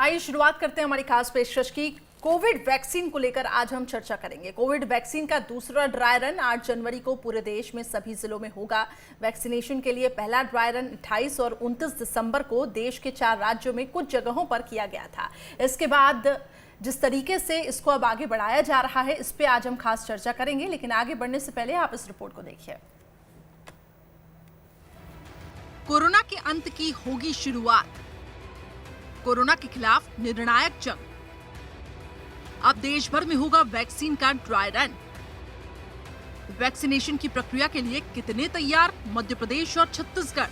आइए शुरुआत करते हैं हमारी खास पेशकश की। कोविड वैक्सीन को लेकर आज हम चर्चा करेंगे। कोविड वैक्सीन का दूसरा ड्राई रन 8 जनवरी को पूरे देश में सभी जिलों में होगा। वैक्सीनेशन के लिए पहला ड्राई रन 28 और 29 दिसंबर को देश के 4 राज्यों में कुछ जगहों पर किया गया था। इसके बाद जिस तरीके से इसको अब आगे बढ़ाया जा रहा है, इस पे आज हम खास चर्चा करेंगे। लेकिन आगे बढ़ने से पहले आप इस रिपोर्ट को देखिए। कोरोना के अंत की होगी शुरुआत। कोरोना के खिलाफ निर्णायक जंग। अब देश भर में होगा वैक्सीन का ड्राई रन। वैक्सीनेशन की प्रक्रिया के लिए कितने तैयार मध्य प्रदेश और छत्तीसगढ़।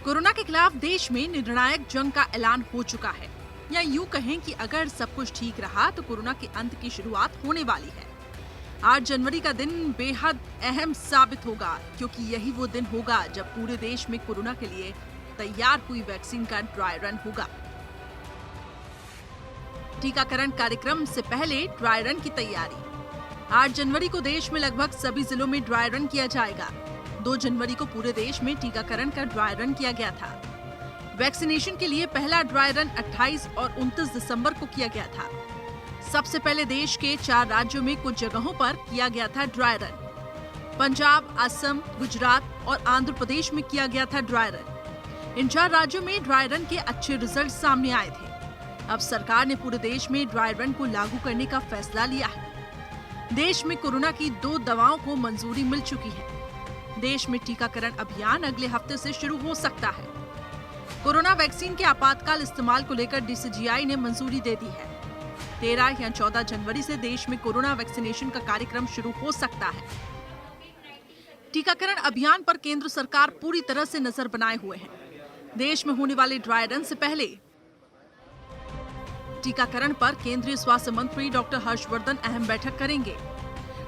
कोरोना के खिलाफ देश में निर्णायक जंग का ऐलान हो चुका है, या यूं कहें कि अगर सब कुछ ठीक रहा तो कोरोना के अंत की शुरुआत होने वाली है। 8 जनवरी का दिन बेहद अहम साबित होगा, क्योंकि यही वो दिन होगा जब पूरे देश में कोरोना के लिए तैयार हुई वैक्सीन का ड्राई रन होगा। टीकाकरण कार्यक्रम से पहले ड्राई रन की तैयारी। 8 जनवरी को देश में लगभग सभी जिलों में ड्राई रन किया जाएगा। 2 जनवरी को पूरे देश में टीकाकरण का ड्राई रन किया गया था। वैक्सीनेशन के लिए पहला ड्राई रन 28 और 29 दिसंबर को किया गया था। सबसे पहले देश के 4 राज्यों में कुछ जगहों पर किया गया था ड्राई रन। पंजाब, असम, गुजरात और आंध्र प्रदेश में किया गया था ड्राई रन। इन 4 राज्यों में ड्राई रन के अच्छे रिजल्ट सामने आए थे। अब सरकार ने पूरे देश में ड्राई रन को लागू करने का फैसला लिया है। देश में कोरोना की 2 दवाओं को मंजूरी मिल चुकी है। देश में टीकाकरण अभियान अगले हफ्ते से शुरू हो सकता है। कोरोना वैक्सीन के आपातकाल इस्तेमाल को लेकर DCGI ने मंजूरी दे दी है। 13 या 14 जनवरी से देश में कोरोना वैक्सीनेशन का कार्यक्रम शुरू हो सकता है। टीकाकरण अभियान पर केंद्र सरकार पूरी तरह से नजर बनाए हुए है। देश में होने वाले ड्राई रन से पहले टीकाकरण पर केंद्रीय स्वास्थ्य मंत्री डॉक्टर हर्षवर्धन अहम बैठक करेंगे।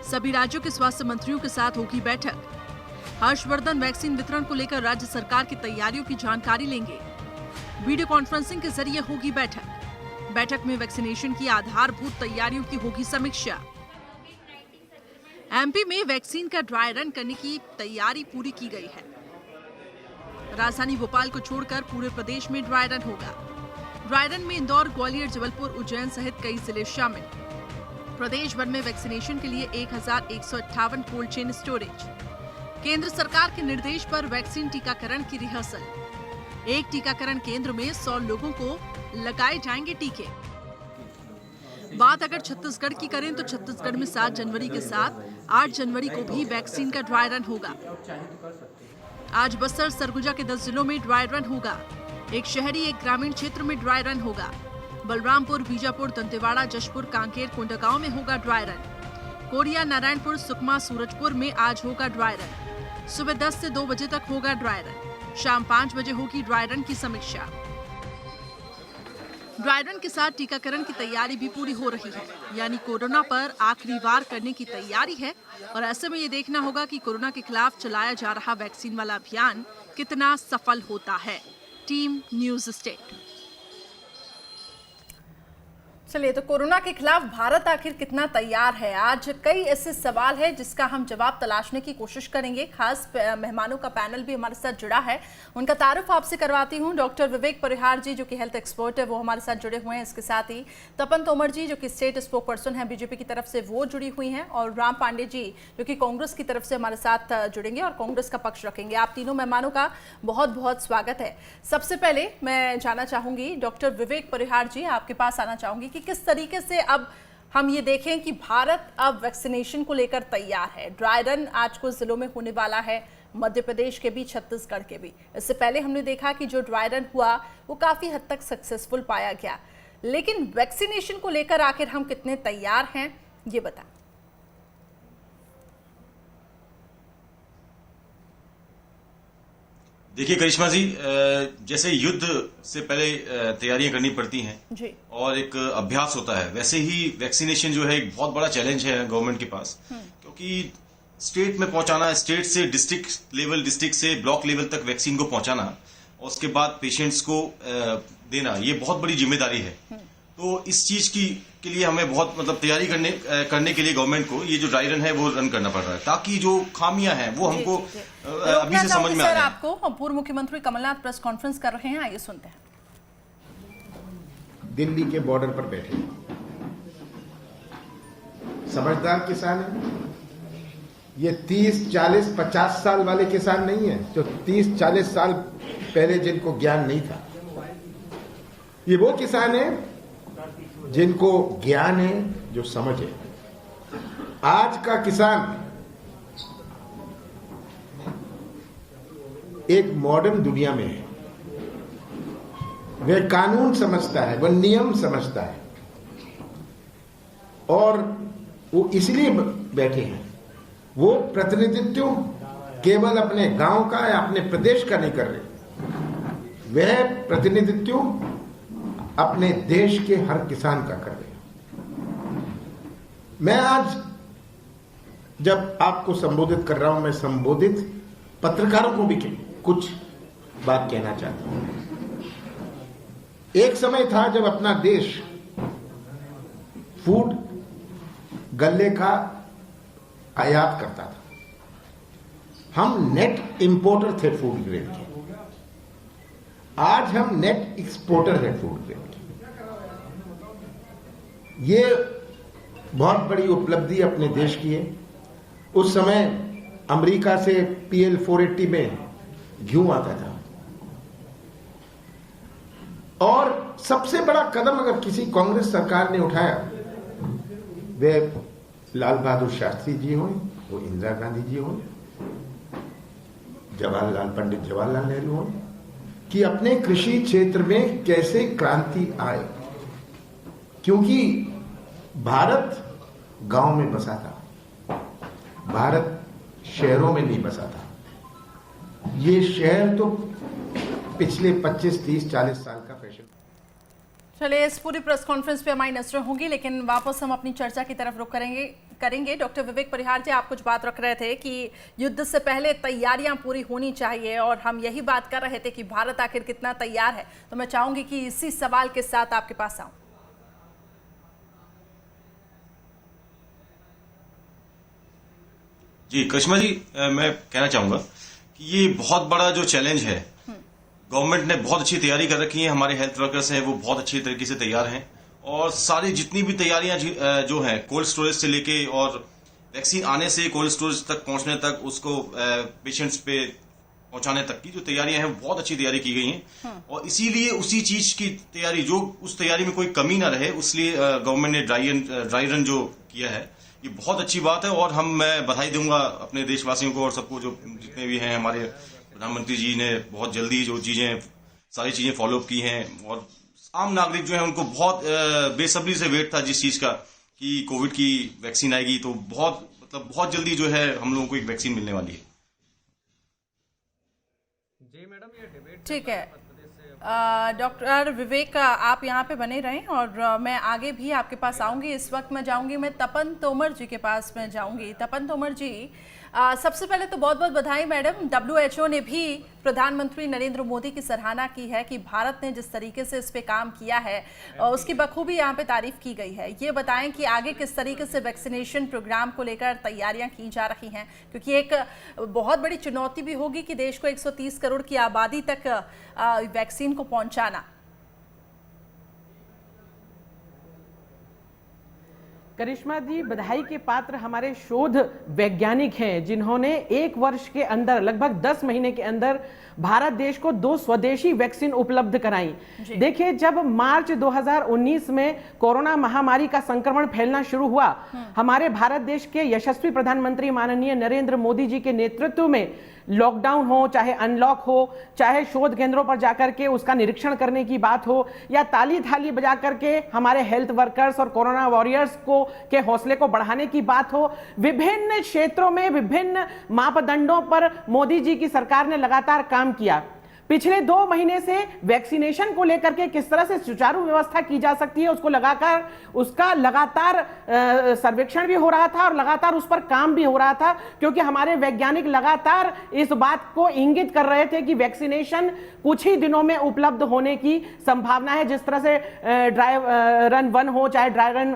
सभी राज्यों के स्वास्थ्य मंत्रियों के साथ होगी बैठक। हर्षवर्धन वैक्सीन वितरण को लेकर राज्य सरकार की तैयारियों की जानकारी लेंगे। वीडियो कॉन्फ्रेंसिंग के जरिए होगी बैठक। बैठक में वैक्सीनेशन की आधारभूत तैयारियों की होगी समीक्षा। MP में वैक्सीन का ड्राई रन करने की तैयारी पूरी की गई है। राजधानी भोपाल को छोड़कर पूरे प्रदेश में ड्राई रन होगा। ड्राई रन में इंदौर, ग्वालियर, जबलपुर, उज्जैन सहित कई जिले शामिल। प्रदेश भर में वैक्सीनेशन के लिए 1158 कोल्ड चेन स्टोरेज। केंद्र सरकार के निर्देश पर वैक्सीन टीकाकरण की रिहर्सल। एक टीकाकरण केंद्र में 100 लोगों को लगाए जाएंगे टीके। बात अगर छत्तीसगढ़ की करें तो छत्तीसगढ़ में 7 जनवरी के साथ 8 जनवरी को भी वैक्सीन का ड्राई रन होगा। आज बस्तर, सरगुजा के 10 जिलों में ड्राई रन होगा। एक शहरी, एक ग्रामीण क्षेत्र में ड्राई रन होगा। बलरामपुर, बीजापुर, दंतेवाड़ा, जशपुर, कांकेर, कोंडागांव में होगा dry run. Korea, Narayanpur, Sukma, Surajpur में आज होगा ड्राई रन। सुबह 10 से 2 बजे तक होगा ड्राई रन। शाम 5 बजे होगी ड्राई रन की समीक्षा। ड्राई रन के साथ टीकाकरण की तैयारी भी पूरी हो रही है, यानी कोरोना पर आखिरी वार करने की तैयारी है। और ऐसे में ये देखना होगा कि कोरोना के खिलाफ चलाया जा रहा वैक्सीन वाला अभियान कितना सफल होता है। Team news state. चलिए, तो कोरोना के खिलाफ भारत आखिर कितना तैयार है, आज कई ऐसे सवाल है जिसका हम जवाब तलाशने की कोशिश करेंगे। खास मेहमानों का पैनल भी हमारे साथ जुड़ा है। उनका तारुफ आपसे करवाती हूं। डॉक्टर विवेक परिहार जी, जो कि हेल्थ एक्सपर्ट है, वो हमारे साथ जुड़े हुए हैं। इसके साथ ही तपन तोमर जी, जो कि स्टेट स्पोक पर्सन है बीजेपी की तरफ से, वो जुड़ी हुई हैं। और राम पांडे जी, जो कि कांग्रेस की तरफ से हमारे साथ जुड़ेंगे और कांग्रेस का पक्ष रखेंगे। आप तीनों मेहमानों का बहुत बहुत स्वागत है। सबसे पहले मैं जानना चाहूंगी, डॉक्टर विवेक परिहार जी, आपके पास आना चाहूंगी कि किस तरीके से अब हम ये देखें कि भारत अब वैक्सीनेशन को लेकर तैयार है। ड्राई रन आज कुछ जिलों में होने वाला है, मध्य प्रदेश के भी, छत्तीसगढ़ के भी। इससे पहले हमने देखा कि जो ड्राई रन हुआ वो काफी हद तक सक्सेसफुल पाया गया। लेकिन वैक्सीनेशन को लेकर आखिर हम कितने तैयार हैं, ये बताएं। देखिए करिश्मा जी, जैसे युद्ध से पहले तैयारियां करनी पड़ती हैं जी, और एक अभ्यास होता है, वैसे ही वैक्सीनेशन जो है एक बहुत बड़ा चैलेंज है गवर्नमेंट के पास। क्योंकि स्टेट में पहुंचाना, स्टेट से डिस्ट्रिक्ट लेवल, डिस्ट्रिक्ट से ब्लॉक लेवल तक वैक्सीन को पहुंचाना और उसके बाद पेशेंट्स को देना, ये बहुत बड़ी जिम्मेदारी है। तो इस चीज के लिए हमें बहुत तैयारी करने के लिए गवर्नमेंट को ये जो ड्राई रन है वो रन करना पड़ रहा है, ताकि जो खामियां हैं वो हमको अभी से समझ में आ जाए। आपको पूर्व मुख्यमंत्री कमलनाथ प्रेस कॉन्फ्रेंस कर रहे हैं, आइए सुनते हैं। दिल्ली के बॉर्डर पर बैठे हैं। समझदार किसान है। ये 30, 40, 50 साल वाले किसान नहीं है जो 30, 40 साल पहले जिनको ज्ञान नहीं था। ये वो किसान है जिनको ज्ञान है, जो समझ है। आज का किसान एक मॉडर्न दुनिया में है। वह कानून समझता है, वह नियम समझता है, और वो इसलिए बैठे हैं। वो प्रतिनिधित्व केवल अपने गांव का या अपने प्रदेश का नहीं कर रहे, वह प्रतिनिधित्व अपने देश के हर किसान का कर रहे हैं। मैं आज जब आपको संबोधित कर रहा हूं, मैं संबोधित पत्रकारों को भी कुछ बात कहना चाहता हूं। एक समय था जब अपना देश फूड, गल्ले का आयात करता था। हम नेट इंपोर्टर थे फूड ग्रेन के। आज हम नेट एक्सपोर्टर हैं फूड ग्रेन के। ये बहुत बड़ी उपलब्धि अपने देश की है। उस समय अमेरिका से PL 480 में घी आता था, और सबसे बड़ा कदम अगर किसी कांग्रेस सरकार ने उठाया, वे लाल बहादुर शास्त्री जी हों, वो इंदिरा गांधी जी हों, पंडित जवाहरलाल नेहरू हों, कि अपने कृषि क्षेत्र में कैसे क्रांति आए। क्योंकि भारत गांव में बसा था, भारत शहरों में नहीं बसा था। ये शहर तो पिछले 25, 30, 40 साल का फैशन। चलिए, इस पूरी प्रेस कॉन्फ्रेंस पे हमारी नजरें होंगी, लेकिन वापस हम अपनी चर्चा की तरफ रुख करेंगे। डॉक्टर विवेक परिहार जी, आप कुछ बात रख रहे थे कि युद्ध से पहले तैयारियां पूरी होनी चाहिए, और हम यही बात कर रहे थे कि भारत आखिर कितना तैयार है। तो मैं चाहूंगी कि इसी सवाल के साथ आपके पास आऊं। जी करिश्मा जी, मैं कहना चाहूंगा कि ये बहुत बड़ा जो चैलेंज है, गवर्नमेंट ने बहुत अच्छी तैयारी कर रखी है। हमारे हेल्थ वर्कर्स हैं वो बहुत अच्छी तरीके से तैयार हैं, और सारी जितनी भी तैयारियां जो हैं, कोल्ड स्टोरेज से लेके और वैक्सीन आने से कोल्ड स्टोरेज तक पहुंचने तक, उसको पेशेंट्स पे पहुंचाने तक की जो तैयारियां हैं, बहुत अच्छी तैयारी की गई हैं। और इसीलिए उसी चीज की तैयारी, जो उस तैयारी में कोई कमी ना रहे, इसलिए गवर्नमेंट ने ड्राई रन जो किया है, ये बहुत अच्छी बात है। और मैं बधाई दूंगा अपने देशवासियों को और सबको, जो जितने भी हैं। हमारे प्रधानमंत्री जी ने बहुत जल्दी जो सारी चीजें फॉलो अप की हैं, और आम नागरिक जो है उनको बहुत बेसब्री से वेट था जिस चीज का, कि कोविड की वैक्सीन आएगी, तो बहुत जल्दी जो है हम लोगों को एक वैक्सीन मिलने वाली है। जी मैडम, ये डिबेट ठीक है। डॉक्टर विवेक, आप यहाँ पे बने रहें, और मैं आगे भी आपके पास आऊंगी। इस वक्त मैं जाऊंगी, मैं तपन तोमर जी के पास मैं जाऊंगी। तपन तोमर जी, सबसे पहले तो बहुत बहुत बधाई मैडम। WHO ने भी प्रधानमंत्री नरेंद्र मोदी की सराहना की है कि भारत ने जिस तरीके से इस पे काम किया है, उसकी बखूबी यहाँ पे तारीफ की गई है। ये बताएं कि आगे किस तरीके से वैक्सीनेशन प्रोग्राम को लेकर तैयारियां की जा रही हैं, क्योंकि एक बहुत बड़ी चुनौती भी होगी कि देश को 130 करोड़ की आबादी तक वैक्सीन को पहुंचाना। करिश्मा जी, बधाई के पात्र हमारे शोध वैज्ञानिक हैं, जिन्होंने 1 वर्ष के अंदर, लगभग 10 महीने के अंदर भारत देश को 2 स्वदेशी वैक्सीन उपलब्ध कराई। देखिए, जब मार्च 2019 में कोरोना महामारी का संक्रमण फैलना शुरू हुआ, हमारे भारत देश के यशस्वी प्रधानमंत्री माननीय नरेंद्र मोदी जी के नेतृत्व में लॉकडाउन हो, चाहे अनलॉक हो, चाहे शोध केंद्रों पर जाकर के उसका निरीक्षण करने की बात हो, या ताली थाली बजा करके हमारे हेल्थ वर्कर्स और कोरोना वॉरियर्स को के हौसले को बढ़ाने की बात हो, विभिन्न क्षेत्रों में विभिन्न मापदंडों पर मोदी जी की सरकार ने लगातार काम किया। पिछले 2 महीने से वैक्सीनेशन को लेकर के किस तरह से सुचारू व्यवस्था की जा सकती है, उसका लगातार सर्वेक्षण भी हो रहा था, और लगातार उस पर काम भी हो रहा था, क्योंकि हमारे वैज्ञानिक लगातार इस बात को इंगित कर रहे थे कि वैक्सीनेशन कुछ ही दिनों में उपलब्ध होने की संभावना है। जिस तरह से ड्राई रन 1 हो, चाहे ड्राई रन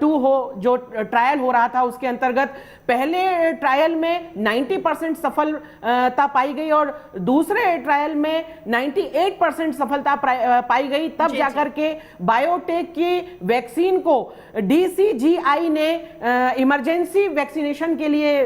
2 हो, जो ट्रायल हो रहा था, उसके अंतर्गत पहले ट्रायल में 90% सफलता पाई गई, और दूसरे ट्रायल में 98% सफलता पाई गई, तब जाकर के बायोटेक की वैक्सीन को DCGI ने इमरजेंसी वैक्सीनेशन के लिए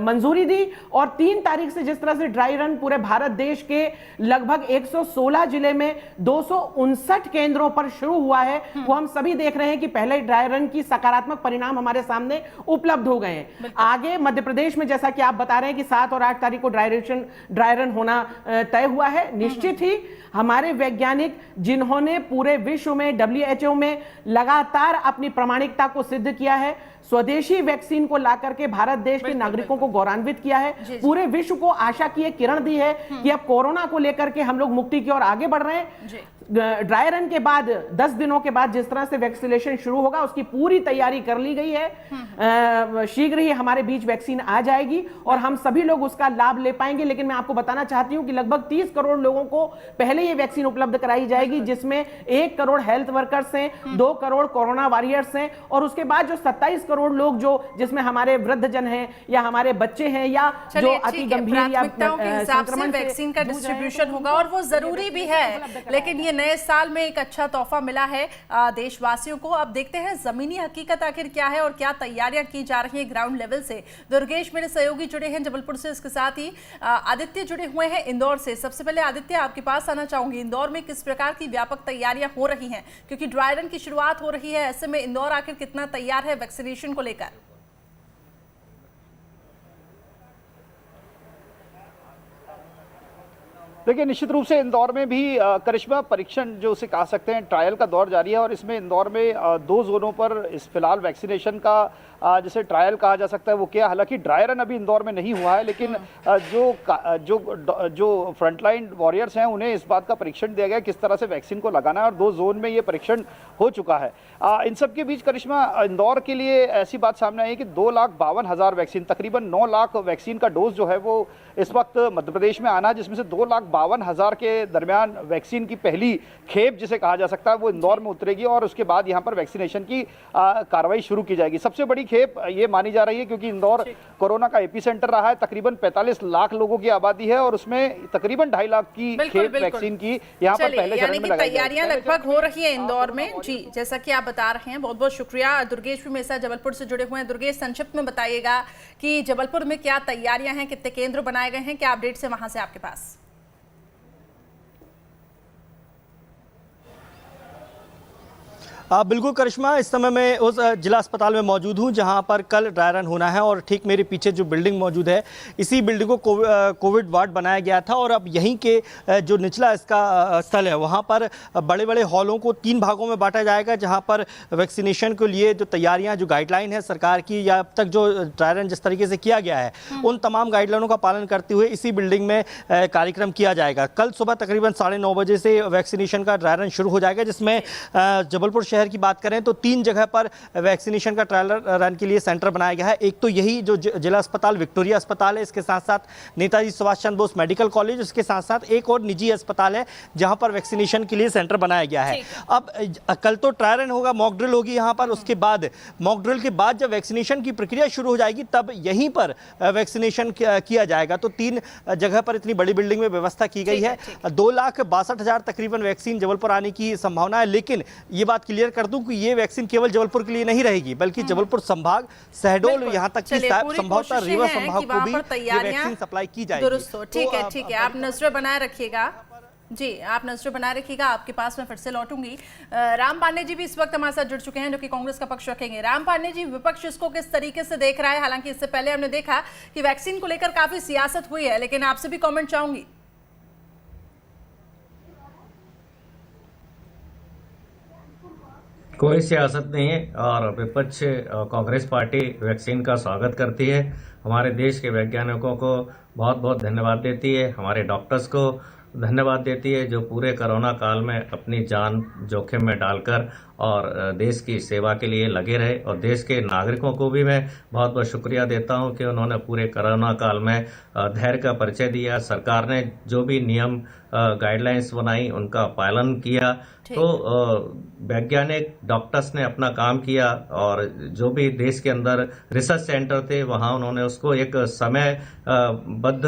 मंजूरी दी। और 3 तारीख से जिस तरह से ड्राई रन पूरे भारत देश के लगभग 116 जिले में 259 केंद्रों पर शुरू हुआ है, वो हम सभी देख रहे हैं कि पहले ड्राई रन की सकारात्मक परिणाम हमारे सामने उपलब्ध हो गए हैं। आगे मध्य प्रदेश में जैसा कि आप बता रहे हैं कि 7 और 8 तारीख को ड्राई रन होना तय हुआ है। निश्चित ही हमारे वैज्ञानिक जिन्होंने पूरे विश्व में WHO में लगातार अपनी प्रामाणिकता को सिद्ध किया है, स्वदेशी वैक्सीन को लाकर के भारत देश के नागरिकों को गौरवान्वित किया है, पूरे विश्व को आशा की एक किरण दी है कि अब कोरोना को लेकर के हम लोग मुक्ति की ओर आगे बढ़ रहे हैं। ड्राई रन के बाद 10 दिनों के बाद जिस तरह से वैक्सीनेशन शुरू होगा, उसकी पूरी तैयारी कर ली गई है। शीघ्र ही हमारे बीच वैक्सीन आ जाएगी और हम सभी लोग उसका लाभ ले पाएंगे। लेकिन मैं आपको बताना चाहती हूं कि लगभग 30 करोड़ लोगों को पहले ये वैक्सीन उपलब्ध कराई जाएगी, जिसमें 1 करोड़ हेल्थ वर्कर्स हैं, 2 करोड़ कोरोना वॉरियर्स हैं, और उसके बाद जो 27 करोड़ लोग जिसमें हमारे वृद्धजन हैं या हमारे बच्चे हैं या जो अति गंभीर या संक्रमण से वैक्सीन का डिस्ट्रीब्यूशन होगा, और वो जरूरी भी है। लेकिन ये नए साल में एक अच्छा तोहफा मिला है देशवासियों को। अब देखते हैं जमीनी हकीकत आखिर क्या है और क्या तैयारियां की जा रही हैं ग्राउंड लेवल से। दुर्गेश मेरे सहयोगी जुड़े हैं जबलपुर से, इसके साथ ही आदित्य जुड़े हुए हैं इंदौर से। सबसे पहले आदित्य, आपके पास आना चाहूंगी, इंदौर में किस प्रकार की व्यापक तैयारियां हो रही हैं, क्योंकि ड्राई रन की शुरुआत हो रही है, ऐसे में इंदौर आखिर कितना तैयार है वैक्सीनेशन को लेकर? देखिए, निश्चित रूप से इंदौर में भी करिश्मा परीक्षण जो उसे कह सकते हैं ट्रायल का दौर जारी है, और इसमें इंदौर में 2 जोनों पर इस फिलहाल वैक्सीनेशन का जिसे ट्रायल कहा जा सकता है वो किया। हालांकि ड्राई रन अभी इंदौर में नहीं हुआ है, लेकिन जो फ्रंटलाइन वॉरियर्स हैं उन्हें इस बात का परीक्षण दिया गया किस तरह से वैक्सीन को लगाना है, और 2 जोन में ये परीक्षण हो चुका है। इन सब के बीच करिश्मा, इंदौर के लिए ऐसी बात सामने आई है कि 2,52,000 वैक्सीन, तकरीबन 9 लाख वैक्सीन का डोज जो है वो इस वक्त मध्य प्रदेश में आना है, जिसमें से 2,52,000 के दरमियान वैक्सीन की पहली खेप जिसे कहा जा सकता है वो इंदौर में उतरेगी, और उसके बाद यहाँ पर वैक्सीनेशन की कार्रवाई शुरू की जाएगी। सबसे बड़ी खेप ये मानी जा रही है क्योंकि इंदौर कोरोना का एपिसेंटर रहा है, तकरीबन 45 लाख लोगों की आबादी है, और उसमें तकरीबन 2.5 लाख की खेप वैक्सीन की यहाँ पर पहले चरण में लगाई तैयारियां लगभग हो रही है इंदौर में। जी, जैसा कि आप बता रहे हैं, बहुत बहुत शुक्रिया। दुर्गेश भी मेरे साथ जबलपुर से जुड़े हुए हैं। दुर्गेश, संक्षिप्त में बताइएगा कि जबलपुर में क्या तैयारियां हैं, कितने केंद्र बनाए गए हैं, क्या अपडेट्स है वहां से आपके पास? बिल्कुल करिश्मा, इस समय मैं उस जिला अस्पताल में मौजूद हूं जहां पर कल ड्राई रन होना है, और ठीक मेरे पीछे जो बिल्डिंग मौजूद है, इसी बिल्डिंग को कोविड वार्ड बनाया गया था, और अब यहीं के जो निचला इसका स्थल है वहां पर बड़े बड़े हॉलों को 3 भागों में बांटा जाएगा, जहां पर वैक्सीनेशन के लिए जो तैयारियां, जो गाइडलाइन है सरकार की या अब तक जो ड्राई रन जिस तरीके से किया गया है उन तमाम गाइडलाइनों का पालन करते हुए इसी बिल्डिंग में कार्यक्रम किया जाएगा। कल सुबह तकरीबन 9:30 बजे से वैक्सीनेशन का ड्राई रन शुरू हो जाएगा, जिसमें जबलपुर शहर की बात करें तो 3 जगह पर वैक्सीनेशन का ट्रायल रन के लिए सेंटर बनाया गया है। एक तो यही जो जिला अस्पताल विक्टोरिया अस्पताल है, इसके साथ साथ नेताजी सुभाष चंद्र बोस मेडिकल कॉलेज, उसके साथ साथ एक और निजी अस्पताल है जहां पर वैक्सीनेशन के लिए सेंटर बनाया गया है। अब कल तो ट्रायल रन होगा, मॉक ड्रिल होगी यहाँ पर, उसके बाद मॉक ड्रिल के बाद जब वैक्सीनेशन की प्रक्रिया शुरू हो जाएगी तब यहीं पर वैक्सीनेशन किया जाएगा। तो 3 जगह पर इतनी बड़ी बिल्डिंग में व्यवस्था की गई है। 2,62,000 तकरीबन वैक्सीन जबलपुर आने की संभावना है, लेकिन ये बात क्लियर कर दूं कि ये वैक्सीन केवल जबलपुर के लिए नहीं रहेगी, बल्कि जबलपुर संभाग, शहडोल, यहां तक कि संभवतः रीवा संभाग को भी ये वैक्सीन सप्लाई की जाएगी। ठीक है, ठीक है, आप नजर बनाए रखिएगा। जी, आप नजर बनाए रखिएगा। आपके पास मैं फिर से लौटूंगी। राम पांडे जी भी इस वक्त हमारे साथ जुड़ चुके हैं, जो कि कांग्रेस का पक्ष रखेंगे। राम पांडे जी, विपक्ष इसको किस तरीके से देख रहा है? हालांकि इससे पहले हमने देखा कि वैक्सीन को लेकर काफी सियासत हुई है, लेकिन आपसे भी कमेंट चाहूंगी। कोई सियासत नहीं है, और विपक्ष कांग्रेस पार्टी वैक्सीन का स्वागत करती है। हमारे देश के वैज्ञानिकों को बहुत बहुत धन्यवाद देती है, हमारे डॉक्टर्स को, धन्यवाद देती है, जो पूरे कोरोना काल में अपनी जान जोखिम में डालकर और देश की सेवा के लिए लगे रहे। और देश के नागरिकों को भी मैं बहुत बहुत शुक्रिया देता हूं कि उन्होंने पूरे कोरोना काल में धैर्य का परिचय दिया। सरकार ने जो भी नियम गाइडलाइंस बनाई उनका पालन किया। तो वैज्ञानिक डॉक्टर्स ने अपना काम किया और जो भी देश के अंदर रिसर्च सेंटर थे वहां उन्होंने उसको एक समयबद्ध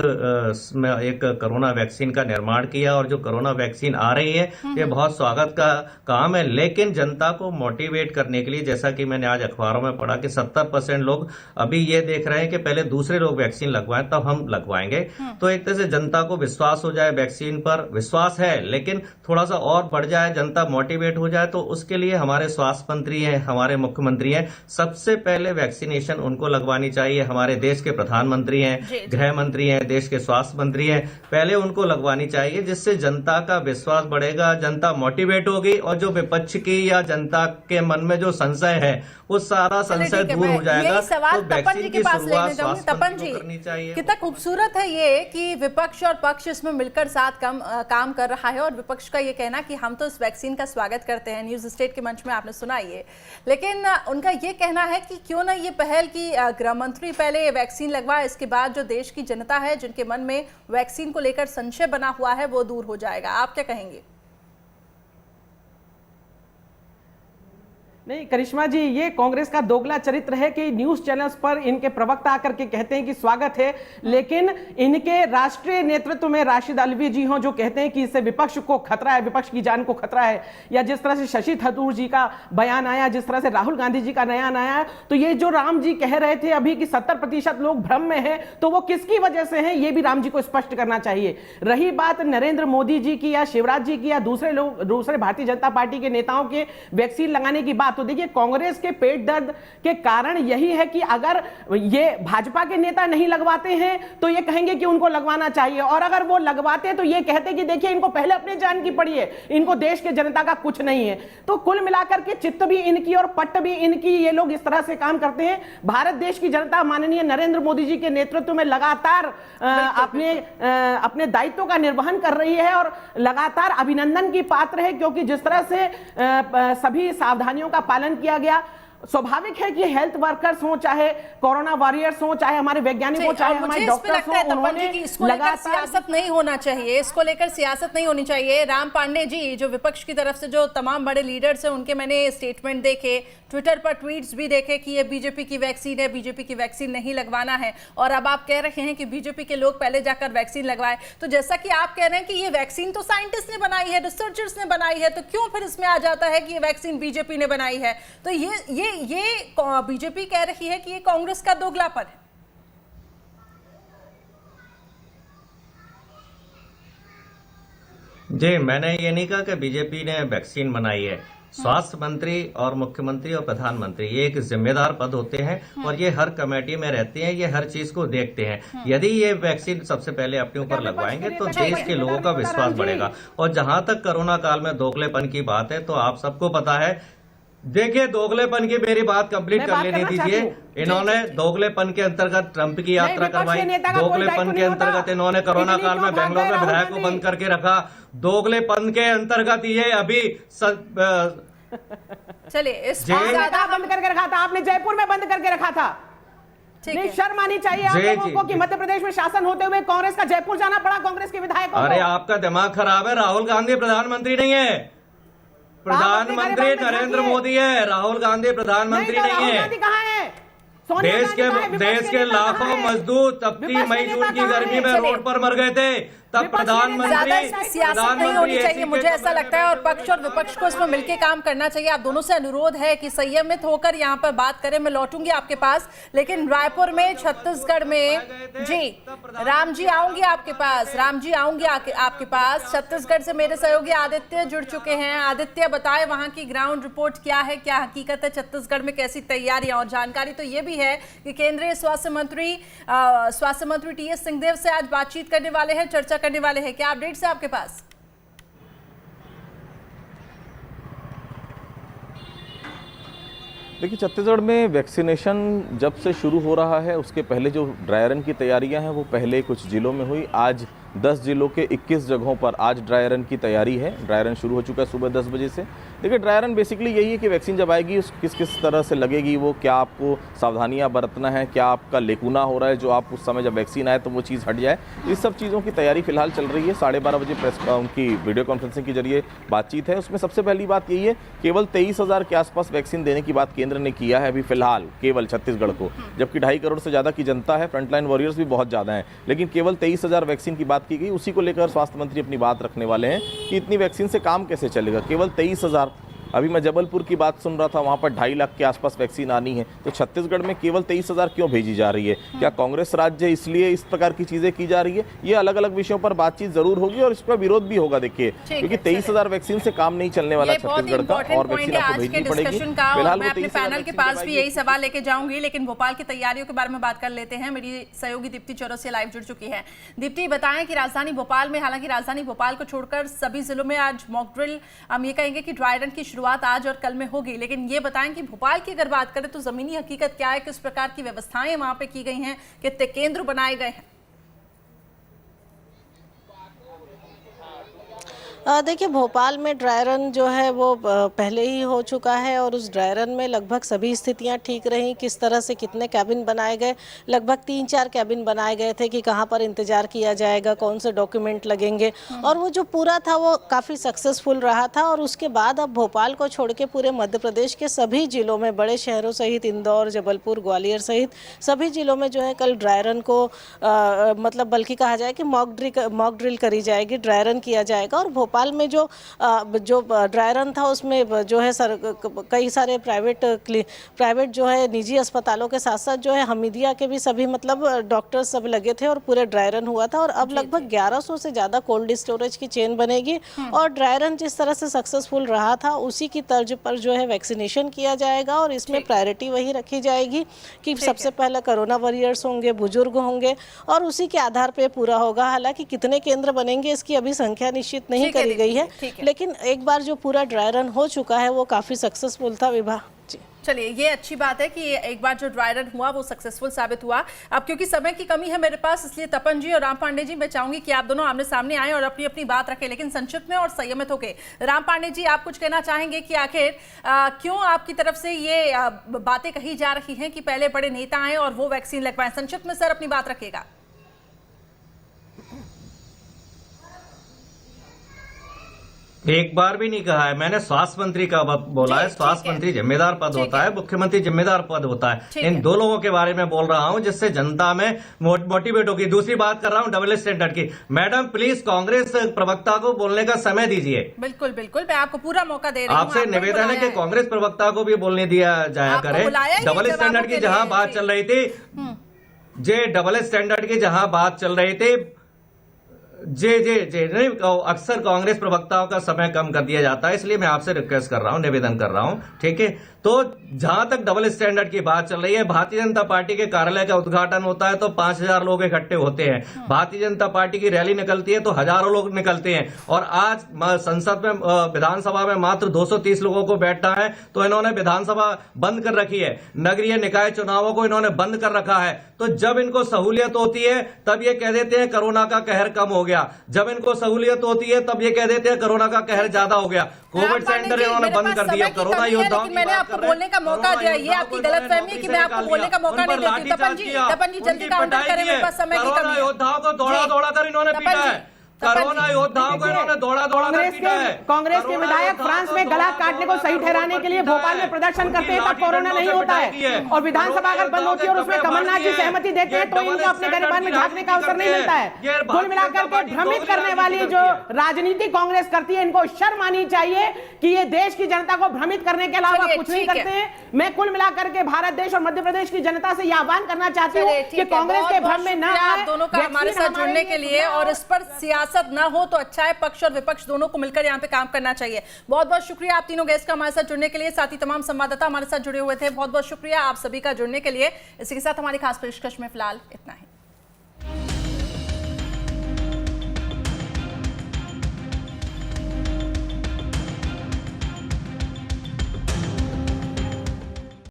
में एक कोरोना वैक्सीन का निर्माण किया। और जो कोरोना वैक्सीन आ रही है ये बहुत स्वागत का काम है, लेकिन जनता को मोटिवेट करने के लिए, जैसा कि मैंने आज अखबारों में पढ़ा कि 70% लोग अभी ये देख रहे हैं कि पहले दूसरे लोग वैक्सीन लगवाएं तब हम लगवाएंगे। तो एक तरह से जनता को विश्वास हो जाए, वैक्सीन पर विश्वास है लेकिन थोड़ा सा और बढ़ जाए, जनता मोटिवेट हो जाए, तो उसके लिए हमारे स्वास्थ्य मंत्री हैं, हमारे मुख्यमंत्री हैं, सबसे पहले वैक्सीनेशन उनको लगवानी चाहिए। हमारे देश के प्रधानमंत्री हैं, गृह मंत्री हैं, देश के स्वास्थ्य मंत्री हैं, पहले उनको लगवानी चाहिए, जिससे जनता का विश्वास बढ़ेगा, जनता मोटिवेट होगी और जो विपक्ष की या जनता के मन में जो संशय है वो सारा संशय दूर हो जाएगा। सवाल तो तपन जी के पास लेने जाऊंगी। तपन जी, करनी चाहिए। कितना खूबसूरत है ये कि विपक्ष और पक्ष इसमें मिलकर साथ काम कर रहा है, और विपक्ष का ये कहना कि हम तो इस वैक्सीन का स्वागत करते हैं। न्यूज स्टेट के मंच में आपने सुना ये, लेकिन उनका ये कहना है कि क्यों ना ये पहल की गृह मंत्री पहले वैक्सीन लगवाए, इसके बाद जो देश की जनता है जिनके मन में वैक्सीन को लेकर संशय बना हुआ है वो दूर हो जाएगा। आप क्या कहेंगे? नहीं करिश्मा जी, ये कांग्रेस का दोगला चरित्र है कि न्यूज चैनल्स पर इनके प्रवक्ता आकर के कहते हैं कि स्वागत है, लेकिन इनके राष्ट्रीय नेतृत्व में राशिद अल्वी जी हों जो कहते हैं कि इससे विपक्ष को खतरा है, विपक्ष की जान को खतरा है। या जिस तरह से शशि थरूर जी का बयान आया, जिस तरह से राहुल गांधी जी का बयान आया, तो ये जो राम जी कह रहे थे अभी कि 70% लोग भ्रम में हैं, तो वो किसकी वजह से हैं ये भी राम जी को स्पष्ट करना चाहिए। रही बात नरेंद्र मोदी जी की या शिवराज जी की या दूसरे भारतीय जनता पार्टी के नेताओं के वैक्सीन लगाने की बात, तो देखिए कांग्रेस के पेट दर्द के कारण यही है कि अगर ये भाजपा के नेता नहीं लगवाते हैं तो ये कहेंगे कि उनको लगवाना चाहिए, और अगर वो लगवाते हैं तो ये कहते कि देखिए इनको पहले अपने जान की पड़ी है, इनको देश के जनता का कुछ नहीं है। तो कुल मिलाकर के चित्त भी इनकी और पट्ट भी इनकी, ये लोग इस तरह से काम करते हैं। भारत देश की जनता माननीय नरेंद्र मोदी जी के नेतृत्व में लगातार अपने दायित्व का निर्वहन कर रही है और लगातार अभिनंदन की पात्र है, क्योंकि जिस तरह से सभी सावधानियों का पालन किया गया, स्वाभाविक है कि हेल्थ वर्कर्स हो, चाहे कोरोना वॉरियर्स हो, चाहे हमारे वैज्ञानिक हो, चाहे हमारे डॉक्टर्स हो, उन्होंने लगातार सियासत नहीं होना चाहिए, इसको लेकर सियासत नहीं होनी चाहिए। राम पांडे जी जो विपक्ष की तरफ से जो तमाम बड़े लीडर्स हैं उनके मैंने स्टेटमेंट देखे, ट्विटर पर ट्वीट्स भी देखे कि ये बीजेपी की वैक्सीन है, बीजेपी की वैक्सीन नहीं लगवाना है, और अब आप कह रहे हैं कि बीजेपी के लोग पहले जाकर वैक्सीन लगवाए। तो जैसा कि आप कह रहे हैं कि ये वैक्सीन तो साइंटिस्ट ने बनाई है, रिसर्चर्स ने बनाई है, तो क्यों फिर इसमें आ जाता है कि ये वैक्सीन बीजेपी ने बनाई है? तो ये बीजेपी कह रही है कि ये कांग्रेस का दोगलापन है। जी, मैंने ये नहीं कहा कि बीजेपी ने वैक्सीन बनाई है। स्वास्थ्य मंत्री और मुख्यमंत्री और प्रधानमंत्री ये एक जिम्मेदार पद होते हैं और ये हर कमेटी में रहते हैं, ये हर चीज को देखते हैं। यदि ये वैक्सीन सबसे पहले अपने ऊपर लगवाएंगे तो देश के लोगों का विश्वास बढ़ेगा। और जहां तक कोरोना काल में दोगलेपन की बात है, तो आप सबको पता है, देखिए दोगलेपन की मेरी बात कंप्लीट कर लेने दीजिए। इन्होंने दोगलेपन के अंतर्गत ट्रंप की यात्रा करवाई, दोगलेपन के अंतर्गत इन्होंने कोरोना काल में बेंगलोर में विधायक को बंद करके रखा, दोगलेपन के अंतर्गत ये अभी चलिए इस बंद करके रखा था आपने, जयपुर में बंद करके रखा था। नहीं शर्म आनी चाहिए आप लोगों को कि मध्य प्रदेश में शासन होते हुए कांग्रेस का जयपुर जाना पड़ा कांग्रेस के विधायकों को। अरे आपका दिमाग खराब है, राहुल गांधी प्रधानमंत्री नहीं है, प्रधानमंत्री नरेंद्र मोदी है, राहुल गांधी प्रधानमंत्री नहीं है। देश के लाखों मजदूर तपती मई जून की गर्मी में रोड पर मर गए थे, तब प्रधानमंत्री सियासत नहीं होनी चाहिए, मुझे ऐसा लगता है, और पक्ष और विपक्ष को इसमें मिलकर काम करना चाहिए। आप दोनों से अनुरोध है कि संयमित होकर यहाँ पर बात करें। मैं लौटूंगी आपके पास, लेकिन रायपुर में, छत्तीसगढ़ में, जी राम जी आऊंगी आपके पास, राम जी आऊंगी आपके पास। छत्तीसगढ़ से मेरे सहयोगी आदित्य जुड़ चुके हैं। आदित्य बताए वहां की ग्राउंड रिपोर्ट क्या है, क्या हकीकत है, छत्तीसगढ़ में कैसी तैयारियां? और जानकारी तो ये भी है कि केंद्रीय स्वास्थ्य मंत्री टीएस सिंहदेव से आज बातचीत करने वाले हैं, चर्चा करने वाले हैं। क्या अपडेट्स है आपके पास? देखिए छत्तीसगढ़ में वैक्सीनेशन जब से शुरू हो रहा है उसके पहले जो ड्राई रन की तैयारियां हैं वो पहले कुछ जिलों में हुई। आज 10 जिलों के 21 जगहों पर आज ड्राई रन की तैयारी है। ड्राई रन शुरू हो चुका है सुबह 10 बजे से। देखिए, ड्राई रन बेसिकली यही है कि वैक्सीन जब आएगी किस किस तरह से लगेगी, वो क्या आपको सावधानियां बरतना है, क्या आपका लेकुना हो रहा है जो आप उस समय जब वैक्सीन आए तो वो चीज़ हट जाए। इस सब चीज़ों की तैयारी फिलहाल चल रही है। 12:30 बजे प्रेस उनकी वीडियो कॉन्फ्रेंसिंग के जरिए बातचीत है। उसमें सबसे पहली बात यही है, केवल 23,000 के आसपास वैक्सीन देने की बात केंद्र ने किया है अभी फिलहाल केवल छत्तीसगढ़ को, जबकि 2.5 करोड़ से ज़्यादा की जनता है, फ्रंटलाइन वॉरियर्स भी बहुत ज़्यादा हैं, लेकिन केवल 23,000 वैक्सीन की बात की गई। उसी को लेकर स्वास्थ्य मंत्री अपनी बात रखने वाले हैं कि इतनी वैक्सीन से काम कैसे चलेगा। केवल 23,000। अभी मैं जबलपुर की बात सुन रहा था, वहाँ पर 2.5 लाख के आसपास वैक्सीन आनी है, तो छत्तीसगढ़ में केवल 23,000 क्यों भेजी जा रही है? क्या कांग्रेस राज्य है इसलिए इस प्रकार की चीज़ें की जा रही है? ये अलग अलग विषयों पर बातचीत जरूर होगी और इस पर विरोध भी होगा। देखिए, क्योंकि 23,000 वैक्सीन से काम नहीं चलने वाला छत्तीसगढ़ का, और वैक्सीन आपको भेजनी पड़ेगी। फिलहाल मैं अपने पैनल के पास भी यही सवाल लेके जाऊंगी, लेकिन भोपाल की तैयारियों के बारे में बात कर लेते हैं। मेरी सहयोगी दीप्ति चौरसिया लाइव जुड़ चुकी है। दीप्ति, बताएं कि राजधानी भोपाल में, हालांकि राजधानी भोपाल को छोड़कर सभी जिलों में आज मॉक ड्रिल, हम ये कहेंगे कि ड्राई रन की शुरुआत आज और कल में होगी, लेकिन ये बताएं कि भोपाल की अगर बात करें तो जमीनी हकीकत क्या है, किस प्रकार की व्यवस्थाएं वहां पे की गई हैं, कितने केंद्र बनाए गए हैं? देखिए, भोपाल में ड्राई रन जो है वो पहले ही हो चुका है और उस ड्राई रन में लगभग सभी स्थितियां ठीक रहीं। किस तरह से कितने कैबिन बनाए गए, लगभग 3-4 कैबिन बनाए गए थे कि कहां पर इंतजार किया जाएगा, कौन से डॉक्यूमेंट लगेंगे, और वो जो पूरा था वो काफ़ी सक्सेसफुल रहा था। और उसके बाद अब भोपाल को छोड़ के पूरे मध्य प्रदेश के सभी जिलों में, बड़े शहरों सहित इंदौर, जबलपुर, ग्वालियर सहित सभी जिलों में जो है कल ड्राई रन को मतलब बल्कि कहा जाए कि मॉक ड्रिल करी जाएगी, ड्राई रन किया जाएगा। और भोपाल में जो ड्राई रन था उसमें जो है कई सारे प्राइवेट जो है निजी अस्पतालों के साथ साथ जो है हमीदिया के भी सभी मतलब डॉक्टर सब लगे थे और पूरे ड्राई रन हुआ था। और अब लगभग 1100 से ज़्यादा कोल्ड स्टोरेज की चेन बनेगी और ड्राई रन जिस तरह से सक्सेसफुल रहा था उसी की तर्ज पर जो है वैक्सीनेशन किया जाएगा। और इसमें प्रायोरिटी वही रखी जाएगी कि सबसे पहले कोरोना वॉरियर्स होंगे, बुजुर्ग होंगे, और उसी के आधार पर पूरा होगा। हालांकि कितने केंद्र बनेंगे इसकी अभी संख्या निश्चित नहीं करी गई है, लेकिन एक बार जो पूरा ड्राई रन हो चुका है वो काफी सक्सेसफुल था। विभा जी, चलिए, ये अच्छी बात है कि एक बार जो ड्राई रन हुआ वो सक्सेसफुल साबित हुआ। अब क्योंकि समय की कमी है मेरे पास, इसलिए तपन जी और राम पांडे जी, मैं चाहूंगी कि आप दोनों आमने सामने आए और अपनी अपनी बात रखें, लेकिन संक्षिप्त में और संयमित होकर। राम पांडे जी, आप कुछ कहना चाहेंगे कि आखिर क्यों आपकी तरफ से ये बातें कही जा रही हैं कि पहले बड़े नेता आए और वो वैक्सीन लगवाएं? संक्षिप्त में सर अपनी बात रखेगा। एक बार भी नहीं कहा है मैंने, स्वास्थ्य मंत्री का बोला है। स्वास्थ्य मंत्री जिम्मेदार पद होता है, मुख्यमंत्री जिम्मेदार पद होता है। इन दो लोगों के बारे में बोल रहा हूं जिससे जनता में मोटिवेट होगी। दूसरी बात कर रहा हूं डबल स्टैंडर्ड की। मैडम प्लीज कांग्रेस प्रवक्ता को बोलने का समय दीजिए। बिल्कुल बिल्कुल, मैं आपको पूरा मौका दे रही हूं। आपसे निवेदन है कि कांग्रेस प्रवक्ता को भी बोलने दिया जाया करे। डबल स्टैंडर्ड की जहां बात चल रही थी, डबल स्टैंडर्ड की जहां बात चल रही थी, नहीं, अक्सर कांग्रेस प्रवक्ताओं का समय कम कर दिया जाता है, इसलिए मैं आपसे रिक्वेस्ट कर रहा हूं, निवेदन कर रहा हूं, ठीक है। तो जहां तक डबल स्टैंडर्ड की बात चल रही है, भारतीय जनता पार्टी के कार्यालय का उद्घाटन होता है तो 5,000 लोग इकट्ठे होते हैं। भारतीय जनता पार्टी की रैली निकलती है तो हजारों लोग निकलते हैं। और आज संसद में, विधानसभा में मात्र 230 लोगों को बैठना है तो इन्होंने विधानसभा बंद कर रखी है। नगरीय निकाय चुनावों को इन्होंने बंद कर रखा है। तो जब इनको सहूलियत होती है तब ये कह देते हैं कोरोना का कहर कम हो गया, जब इनको सहूलियत होती है तब ये कह देते हैं कोरोना का कहर ज्यादा हो गया। कोविड सेंटर इन्होंने बंद कर दिया। कोरोना योद्धाओं की बात कर रहे हैं, बोलने का मौका दिया, ये आपकी गलतफहमी है कि मैं आपको बोलने का मौका नहीं देती। तपन जी जल्दी काउंटर करें, मेरे पास समय की कमी है। कोरोना योद्धाओं को दौड़ा कर इन्होंने पीटा है। कोरोना योद्धाओं को इन्होंने दौड़ा कर पीटा है। कांग्रेस के विधायक फ्रांस में गला काटने को सही ठहराने के लिए भोपाल में प्रदर्शन करते हैं तब कोरोना नहीं होता है, और विधानसभा अगर बंद होती है और उसमें कमलनाथ जी सहमति देते हैं तो इनको अपने गरिमा में झांकने का अवसर नहीं मिलता है। कुल मिलाकर के भ्रमित करने वाली जो राजनीति कांग्रेस करती है, इनको शर्म आनी चाहिए कि ये देश की जनता को भ्रमित करने के अलावा कुछ नहीं करते हैं। मैं कुल मिलाकर के भारत देश और मध्य प्रदेश की जनता से यह आह्वान करना चाहती हूँ कि कांग्रेस के भ्रम में न आए। दोनों का हमारे साथ जुड़ने के लिए, और इस पर सियासत ना हो तो अच्छा है। पक्ष और विपक्ष दोनों को मिलकर यहाँ पे काम करना चाहिए। बहुत बहुत शुक्रिया आप तीनों गेस्ट का हमारे साथ जुड़ने के लिए, साथ ही तमाम संवाददाता हमारे साथ जुड़े हुए थे। बहुत बहुत शुक्रिया आप सभी का जुड़ने के लिए। इसी के साथ हमारी खास पेशकश में फिलहाल इतना ही।